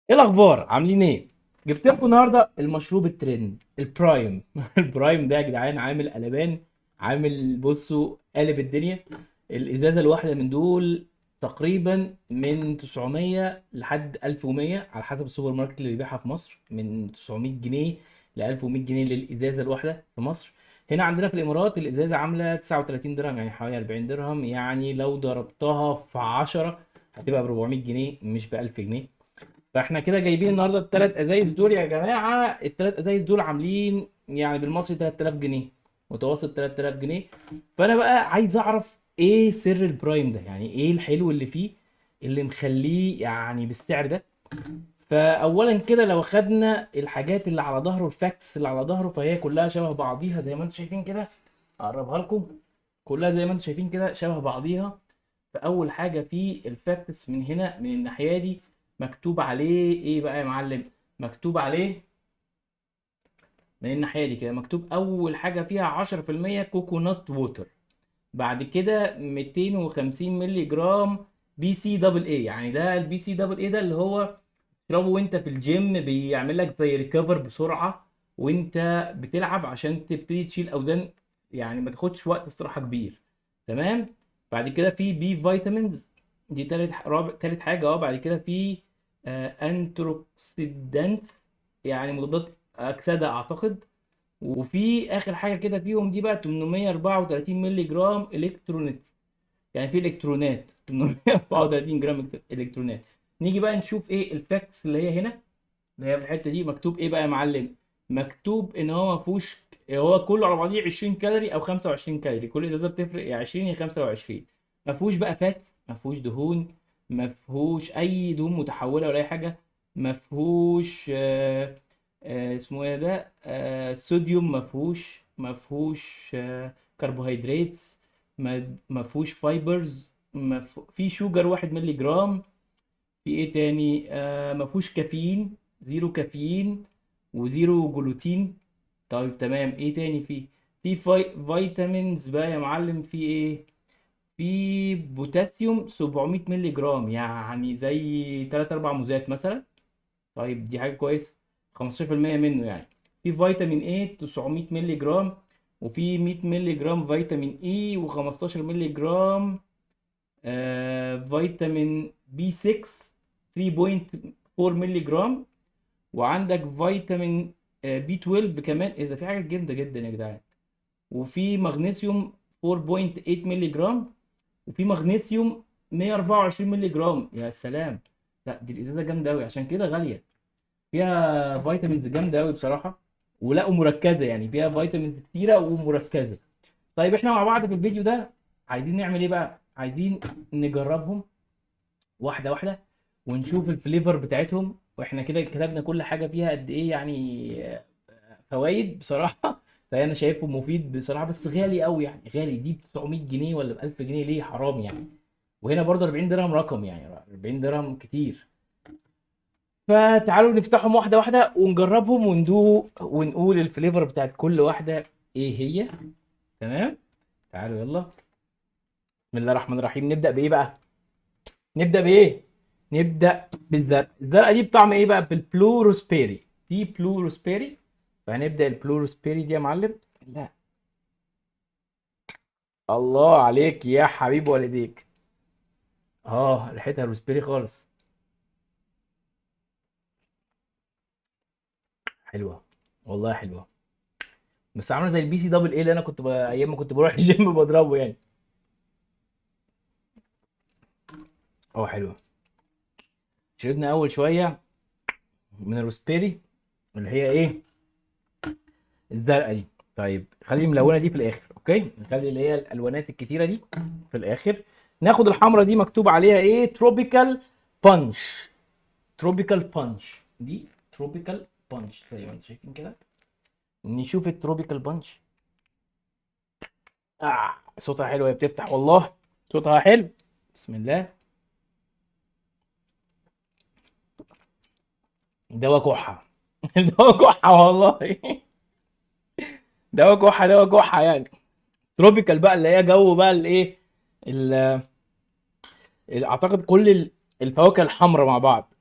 ايه الاخبار؟ عاملين ايه؟ جبت لكم النهارده المشروب الترند البرايم. البرايم ده يا جدعان عامل قلبان، عامل بصوا قالب الدنيا. الازازه الواحده من دول تقريبا من 900 لحد 1100 على حسب السوبر ماركت اللي بيبيعها في مصر، من 900 جنيه ل 1100 جنيه للازازه الواحده في مصر. هنا عندنا في الامارات الازازه عامله 39 درهم، يعني حوالي 40 درهم، يعني لو ضربتها في 10 هتبقى ب 400 جنيه، مش ب 1000 جنيه. فاحنا كده جايبين النهارده الثلاث ازايز دول يا جماعه. الثلاث ازايز دول عاملين يعني بالمصري 3000 جنيه، متوسط 3000 جنيه. فانا بقى عايز اعرف ايه سر البرايم ده، يعني ايه الحلو اللي فيه اللي مخليه يعني بالسعر ده. فاولا كده لو خدنا الحاجات اللي على ظهره، الفاكتس اللي على ظهره، فهي كلها شبه بعضيها زي ما انتم شايفين كده. اقربها لكم، كلها زي ما انتم شايفين كده شبه بعضيها. فاول حاجه في الفاكتس من هنا من الناحيه دي مكتوب عليه ايه بقى يا معلم؟ مكتوب عليه من الناحيه دي كده، مكتوب اول حاجه فيها 10% كوكونات ووتر، بعد كده 250 مللي جرام بي سي دبل اي. يعني ده البي سي دبل اي ده اللي هو تشربه وانت في الجيم، بيعمل لك زي ريكفر بسرعه وانت بتلعب عشان تبتدي تشيل اوزان، يعني ما تاخدش وقت استراحه كبير. تمام. بعد كده في بي فيتامينز، دي تالت حاجه. بعد كده في انتروكسيدانت، يعني مضادات اكسده اعتقد. وفي اخر حاجه كده فيهم دي بقى 834 مللي جرام الكترونيت، يعني في الكترونات 834 جرام الكترونات. نيجي بقى نشوف ايه الفاكتس اللي هي هنا، اللي هي في الحته دي مكتوب ايه بقى يا معلم؟ مكتوب ان هو ما فيهوش، هو كله على بعضيه 20 كالوري او 25 كالوري، كل ازازه بتفرق يا 20 يا 25. ما فيهوش بقى فاتس، ما فيهوش دهون، ما فيهوش اي دهون متحوله ولا اي حاجه. ما فيهوش اسمه ايه ده، صوديوم، ما فيهوش كربوهيدرات، ما فيهوش فايبرز، في شوجر 1 مللي جرام. في ايه تاني؟ ما فيهوش كافيين، زيرو كافيين وزيرو جلوتين. طيب تمام، ايه تاني فيه؟ في فيتامينز بقى يا معلم، في ايه؟ في بوتاسيوم 700 مللي جرام، يعني زي 3 4 موزات مثلا. طيب دي حاجه كويسه، 15% منه يعني. في فيتامين ايه 900 مللي جرام، وفي 100 مللي جرام فيتامين اي، و15 مللي جرام فيتامين بي 6 3.4 مللي جرام. وعندك فيتامين بي 12 كمان. ايه ده، في حاجه جامده جدا يا جدعان. وفي مغنيسيوم 4.8 مللي جرام، وفي مغنيسيوم 124 مللي جرام. يا سلام، لا دي الازازه جامده قوي عشان كده غاليه. فيها فيتامينز جامده قوي بصراحه، ولا ومركزه، يعني فيها فيتامينز كتيره ومركزه. طيب احنا مع بعض في الفيديو ده عايزين نعمل ايه بقى؟ عايزين نجربهم واحده واحده ونشوف الفليفر بتاعتهم، واحنا كده كتبنا كل حاجه فيها قد ايه يعني فوائد بصراحه. فانا شايفه مفيد بصراحه، بس غالي قوي، يعني غالي. دي ب 900 جنيه ولا ب 1000 جنيه؟ ليه؟ حرام يعني. وهنا برضه 40 درهم رقم، يعني 40 درهم كتير. فتعالوا نفتحهم واحده واحده ونجربهم وندوق ونقول الفليفر بتاعت كل واحده ايه هي. تمام. تعالوا يلا، بسم الله الرحمن الرحيم. نبدا بايه بقى؟ نبدا بايه؟ نبدا بالزرقاء. الزرقاء دي بطعم ايه بقى؟ بالبلو روسبيري، دي بلو روسبيري. فهنبدا البلو روسبيري دي يا معلم، بسم الله. الله عليك يا حبيب والديك. اه ريحتها روسبيري خالص، حلوه، والله حلوه. بس عامله زي البي سي دبل ايه اللي انا كنت ايام ما كنت بروح الجيم بضربه يعني. اه حلوه. شربنا اول شويه من الروسبيري اللي هي ايه، الزرقاء دي. طيب خلي الملونه دي في الاخر، اوكي؟ نخلي اللي هي الالوانات الكتيره دي في الاخر. ناخد الحمرا دي مكتوب عليها ايه؟ تروبيكال بانش. تروبيكال بانش دي، تروبيكال بانش زي ما انتم شايفين كده. نشوف التروبيكال بانش. صوتها حلو، هي بتفتح والله، صوتها حلو. بسم الله. دوا كحه. دوا كحه والله. دوا كحه، دوا كحه يعني. تروبيكال بقى اللي هي جو بقى الايه، اعتقد كل الفواكه الحمراء مع بعض.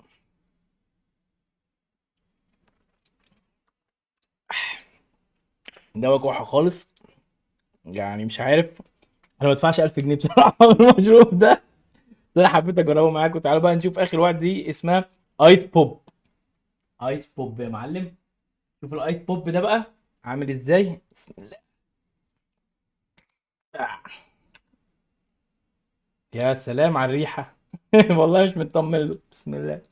ده وجعه خالص. يعني مش عارف، انا ما بدفعش 1000 جنيه بصراحه في المشروب ده، بس انا حبيت اجربه معاكم. تعالوا بقى نشوف اخر واحد، دي اسمها ايس بوب. ايس بوب يا معلم. شوف الايس بوب ده بقى عامل ازاي. بسم الله. يا سلام على الريحه. والله مش مطمن له. بسم الله.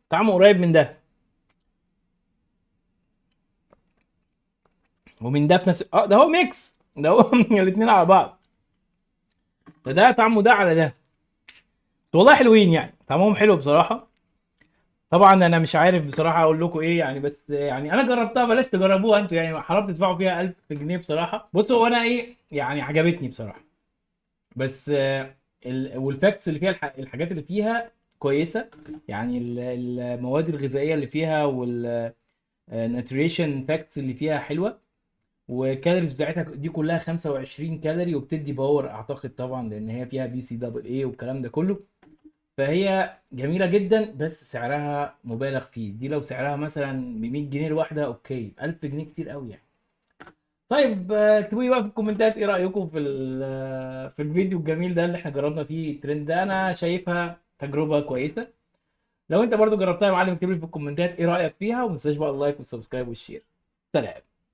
طعمه قريب من ده ومن ده في نفس ده هو ميكس، ده هو الاثنين على بعض. ده طعمه ده على ده. والله حلوين يعني، طعمهم حلو بصراحه. طبعا انا مش عارف بصراحه اقول لكم ايه يعني، بس يعني انا جربتها، بلاش تجربوها انتوا يعني، حرام تدفعوا فيها 1000 جنيه بصراحه. بصوا هو انا ايه يعني، عجبتني بصراحه. بس والفاكتس اللي فيها الحاجات اللي فيها كويسه. يعني المواد الغذائيه اللي فيها والناتريشن فاكتس اللي فيها حلوه. والكالوريز بتاعتها دي كلها 25 كالوري، وبتدي باور اعتقد طبعا، لان هي فيها بي سي دبل اي والكلام ده كله. فهي جميله جدا، بس سعرها مبالغ فيه. دي لو سعرها مثلا ب 100 جنيه الواحده اوكي، 1000 جنيه كتير قوي يعني. طيب اكتبوا لي بقى في الكومنتات ايه رايكم في في الفيديو الجميل ده اللي احنا جربنا فيه الترند ده. انا شايفها تجربه كويسه. لو انت برضو جربتها يا معلم اكتب لي في الكومنتات ايه رايك فيها، وما تنساش بقى اللايك والسبسكرايب والشير. سلام.